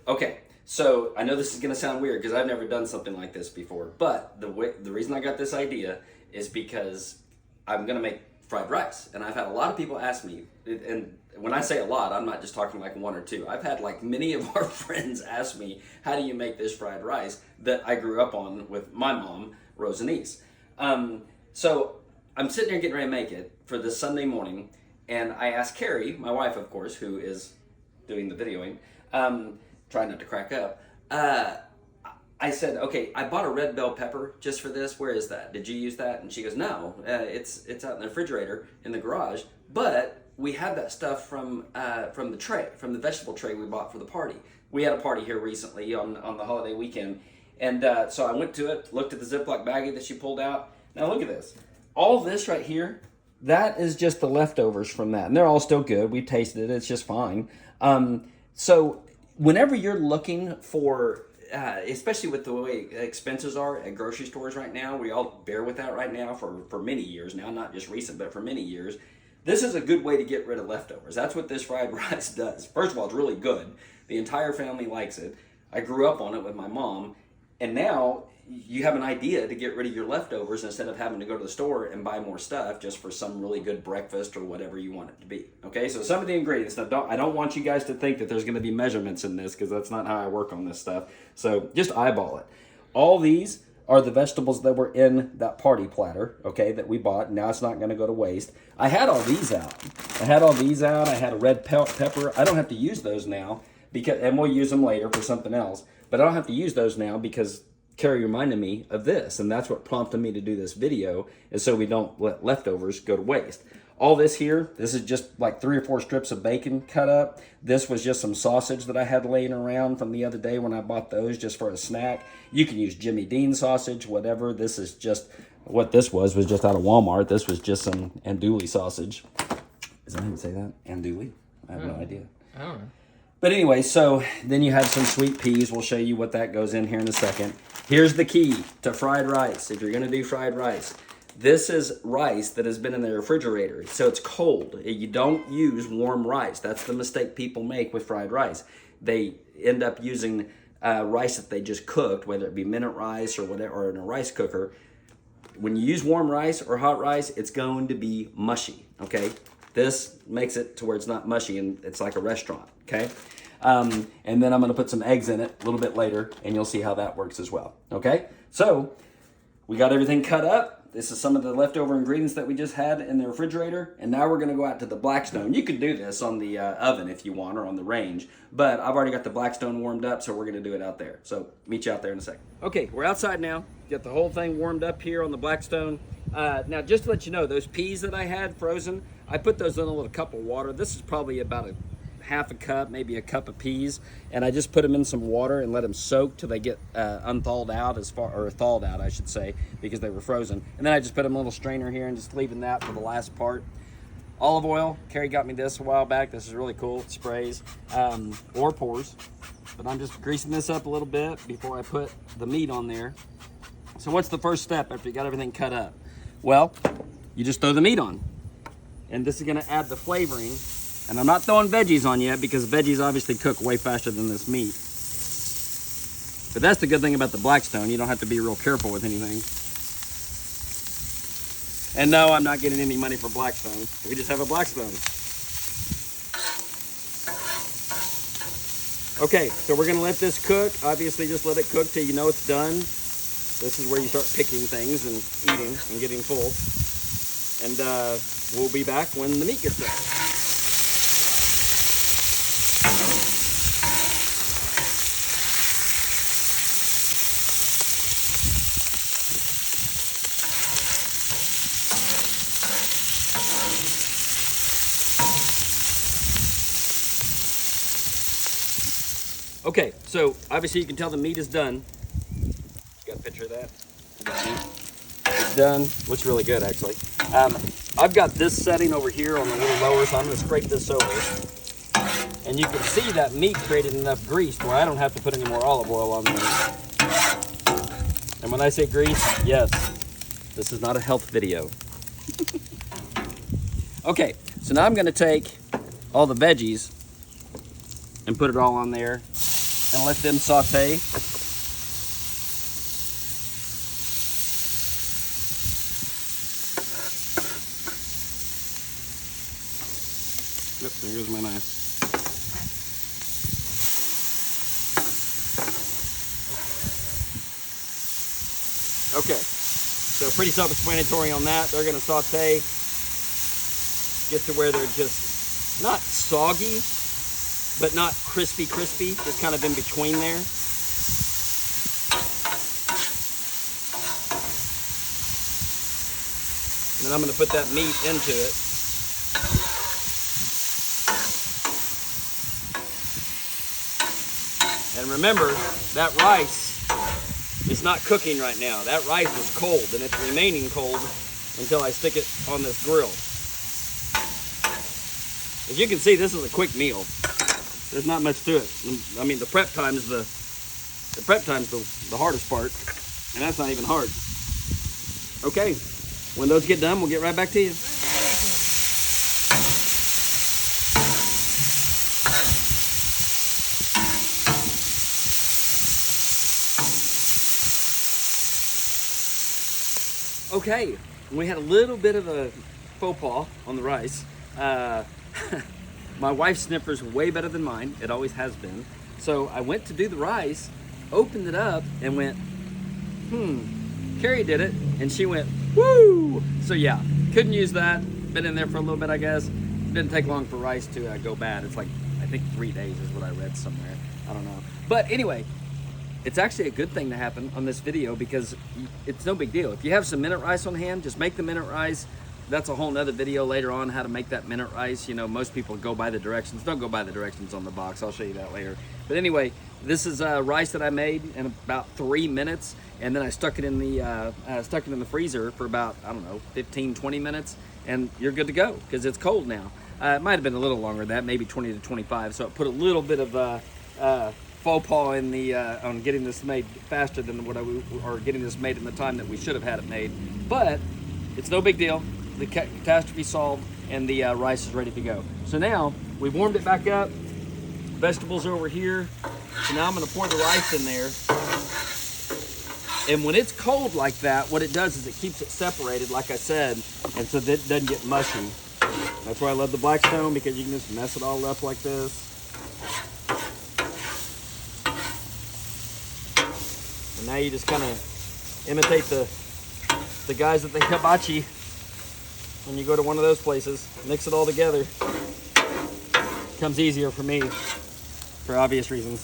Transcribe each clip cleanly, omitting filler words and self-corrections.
Okay, so I know this is gonna sound weird because I've never done something like this before, but the reason I got this idea is because I'm gonna make fried rice, and I've had a lot of people ask me, and when I say a lot, I'm not just talking like one or two. I've had like many of our friends ask me, how do you make this fried rice that I grew up on with my mom, Rosanise? So I'm sitting there getting ready to make it for this Sunday morning, and I asked Carrie, my wife, of course, who is doing the videoing, trying not to crack up. I said, okay, I bought a red bell pepper just for this. Where is that? Did you use that? And she goes, no, it's out in the refrigerator in the garage. But we had that stuff from the tray, from the vegetable tray we bought for the party. We had a party here recently on the holiday weekend. And so I went to it, looked at the Ziploc baggie that she pulled out. Now look at this. All this right here, that is just the leftovers from that. And they're all still good. We tasted it. It's just fine. So whenever you're looking for, especially with the way expenses are at grocery stores right now, we all bear with that right now for many years now, not just recent, but for many years. This is a good way to get rid of leftovers. That's what this fried rice does. First of all, it's really good. The entire family likes it. I grew up on it with my mom, and now you have an idea to get rid of your leftovers instead of having to go to the store and buy more stuff just for some really good breakfast or whatever you want it to be. Okay, so some of the ingredients. Now, I don't want you guys to think that there's going to be measurements in this because that's not how I work on this stuff. So just eyeball it. All these are the vegetables that were in that party platter, okay, that we bought. Now it's not going to go to waste. I had all these out. I had a red pepper. I don't have to use those now because, and we'll use them later for something else. But I don't have to use those now because Carrie reminded me of this, and that's what prompted me to do this video, is so we don't let leftovers go to waste. All this here, this is just like 3 or 4 strips of bacon cut up. This was just some sausage that I had laying around from the other day when I bought those just for a snack. You can use Jimmy Dean sausage, whatever. This is just, what this was just out of Walmart. This was just some andouille sausage. Is that how you say that? Andouille? I have no idea. I don't know. But anyway, so then you have some sweet peas. We'll show you what that goes in here in a second. Here's the key to fried rice. If you're going to do fried rice, this is rice that has been in the refrigerator, so it's cold. You don't use warm rice. That's the mistake people make with fried rice. They end up using rice that they just cooked, whether it be minute rice or whatever, or in a rice cooker. When you use warm rice or hot rice, it's going to be mushy, okay? This makes it to where it's not mushy and it's like a restaurant, okay? And then I'm gonna put some eggs in it a little bit later and you'll see how that works as well, okay? So we got everything cut up. This is some of the leftover ingredients that we just had in the refrigerator. And now we're gonna go out to the Blackstone. You could do this on the oven if you want, or on the range, but I've already got the Blackstone warmed up, so we're gonna do it out there. So meet you out there in a second. Okay, we're outside now. Got the whole thing warmed up here on the Blackstone. Now just to let you know, those peas that I had frozen, I put those in a little cup of water. This is probably about a half a cup, maybe a cup of peas, and I just put them in some water and let them soak till they get unthawed out, or thawed out, I should say, because they were frozen. And then I just put them in a little strainer here and just leaving that for the last part. Olive oil, Carrie got me this a while back. This is really cool. It sprays or pours, but I'm just greasing this up a little bit before I put the meat on there. So what's the first step after you got everything cut up? Well, you just throw the meat on, and this is going to add the flavoring. And I'm not throwing veggies on yet because veggies obviously cook way faster than this meat. But that's the good thing about the Blackstone. You don't have to be real careful with anything. And no, I'm not getting any money for Blackstone. We just have a Blackstone. Okay, so we're gonna let this cook. Obviously just let it cook till you know it's done. This is where you start picking things and eating and getting full. And we'll be back when the meat gets done. Okay, so obviously you can tell the meat is done. You got a picture of that? It's done. Looks really good, actually. I've got this setting over here on the little lower, so I'm going to scrape this over. And you can see that meat created enough grease where I don't have to put any more olive oil on there. And when I say grease, yes, this is not a health video. Okay, so now I'm going to take all the veggies and put it all on there. and let them saute. Yep, there goes my knife. Okay, so pretty self-explanatory on that. They're gonna saute, get to where they're just not soggy, but not crispy, just kind of in between there. And then I'm gonna put that meat into it. And remember, that rice is not cooking right now. That rice is cold, and it's remaining cold until I stick it on this grill. As you can see, this is a quick meal. There's not much to it. I mean, the prep time's the hardest part, and that's not even hard. Okay, when those get done, we'll get right back to you. Okay, we had a little bit of a faux pas on the rice. My wife's sniffer's way better than mine. It always has been. So I went to do the rice, opened it up, and went, Carrie did it, and she went, woo! So yeah, couldn't use that. Been in there for a little bit, I guess. Didn't take long for rice to go bad. It's like, I think 3 days is what I read somewhere. I don't know. But anyway, it's actually a good thing to happen on this video because it's no big deal. If you have some minute rice on hand, just make the minute rice. That's a whole nother video later on, how to make that minute rice. You know, most people go by the directions. Don't go by the directions on the box. I'll show you that later. But anyway, this is rice that I made in about 3 minutes, and then I stuck it in the freezer for about, I don't know, 15, 20 minutes, and you're good to go because it's cold now. It might have been a little longer than that, maybe 20 to 25. So it put a little bit of faux pas in the on getting this made faster than or getting this made in the time that we should have had it made. But it's no big deal. The catastrophe solved, and the rice is ready to go. So now we've warmed it back up. Vegetables are over here. So now I'm going to pour the rice in there. And when it's cold like that, what it does is it keeps it separated, like I said, and so that it doesn't get mushy. That's why I love the Blackstone, because you can just mess it all up like this. And now you just kind of imitate the guys at the hibachi. When you go to one of those places, mix it all together. It comes easier for me, for obvious reasons.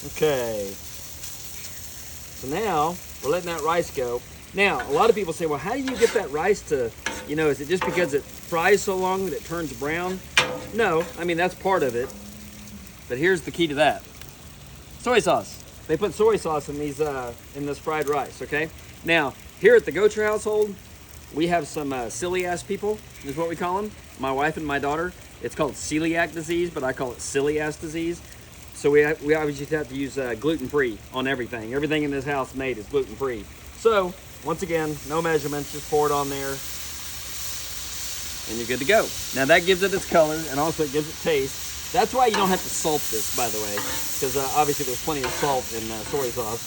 Okay. So now, we're letting that rice go. Now, a lot of people say, well, how do you get that rice to, you know, is it just because it fries so long that it turns brown? No, I mean, that's part of it. But here's the key to that. Soy sauce. They put soy sauce in these in this fried rice, okay? Now, here at the Gocher household, we have some silly ass people, is what we call them. My wife and my daughter. It's called celiac disease, but I call it silly ass disease. So we obviously have to use gluten-free on everything. Everything in this house made is gluten-free. So, once again, no measurements, just pour it on there, and you're good to go. Now that gives it its color, and also it gives it taste. That's why you don't have to salt this, by the way, because obviously there's plenty of salt in soy sauce.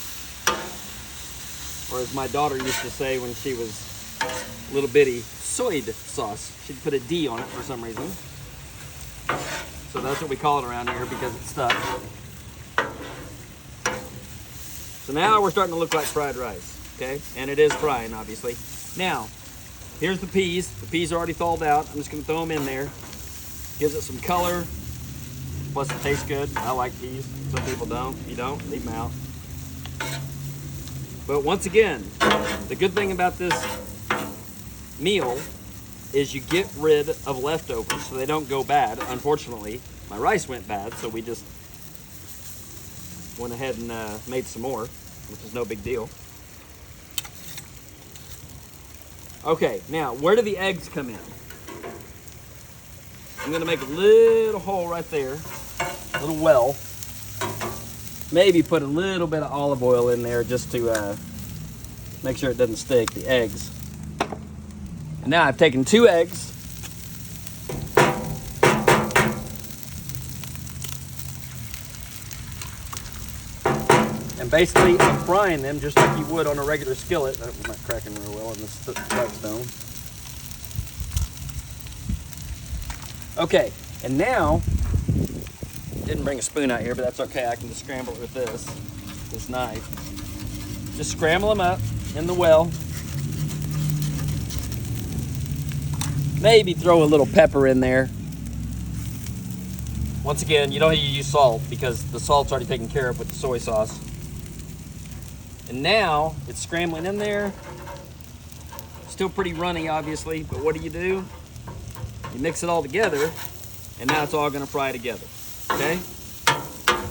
Or as my daughter used to say when she was little bitty, soyed sauce. She'd put a D on it for some reason. So that's what we call it around here because it's stuck. So now we're starting to look like fried rice, okay? And it is frying, obviously. Now, here's the peas. The peas are already thawed out. I'm just gonna throw them in there. Gives it some color. Plus it tastes good. I like peas. Some people don't. If you don't, leave them out. But once again, the good thing about this meal is you get rid of leftovers so they don't go bad. Unfortunately, my rice went bad, so we just went ahead and made some more, which is no big deal. Okay, now where do the eggs come in? I'm gonna make a little hole right there, a little well. Maybe put a little bit of olive oil in there just to make sure it doesn't stick, the eggs. And now I've taken 2 eggs, And basically, I'm frying them just like you would on a regular skillet. That was not cracking real well in this Blackstone. Okay, and now, didn't bring a spoon out here, but that's okay. I can just scramble it with this knife. Just scramble them up in the well. Maybe throw a little pepper in there. Once again, you don't need to use salt because the salt's already taken care of with the soy sauce. And now it's scrambling in there. Still pretty runny, obviously, but what do? You mix it all together, and now it's all gonna fry together, okay?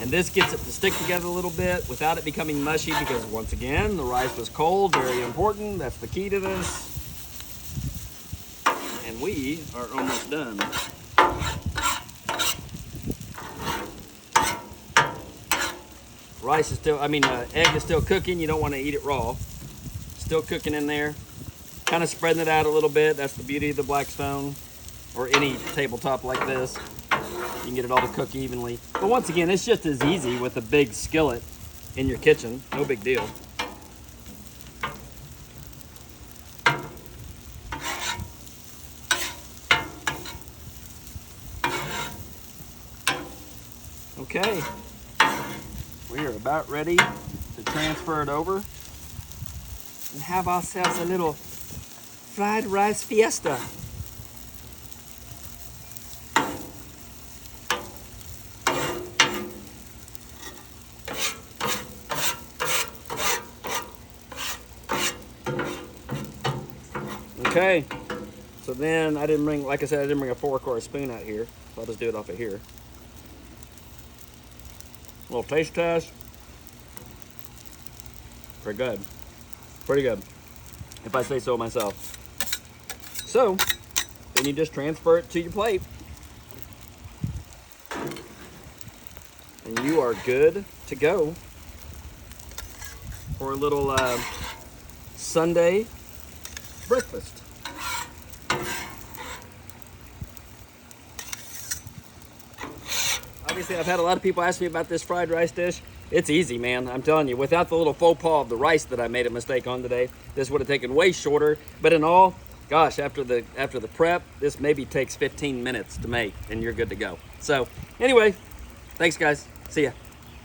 And this gets it to stick together a little bit without it becoming mushy because, once again, the rice was cold, very important. That's the key to this. And we are almost done. Rice is still, egg is still cooking. You don't want to eat it raw. Still cooking in there. Kind of spreading it out a little bit. That's the beauty of the Blackstone or any tabletop like this. You can get it all to cook evenly. But once again, it's just as easy with a big skillet in your kitchen. No big deal. Okay. We are about ready to transfer it over and have ourselves a little fried rice fiesta. Okay, so then I didn't bring, like I said, I didn't bring a fork or a spoon out here, so I'll just do it off of here. A little taste test. Pretty good. Pretty good, if I say so myself. So, then you just transfer it to your plate. And you are good to go for a little Sunday breakfast. Obviously, I've had a lot of people ask me about this fried rice dish. It's easy, man. I'm telling you, without the little faux pas of the rice that I made a mistake on today, this would have taken way shorter. But in all, gosh, after the prep, this maybe takes 15 minutes to make, and you're good to go. So, anyway, thanks, guys. See ya.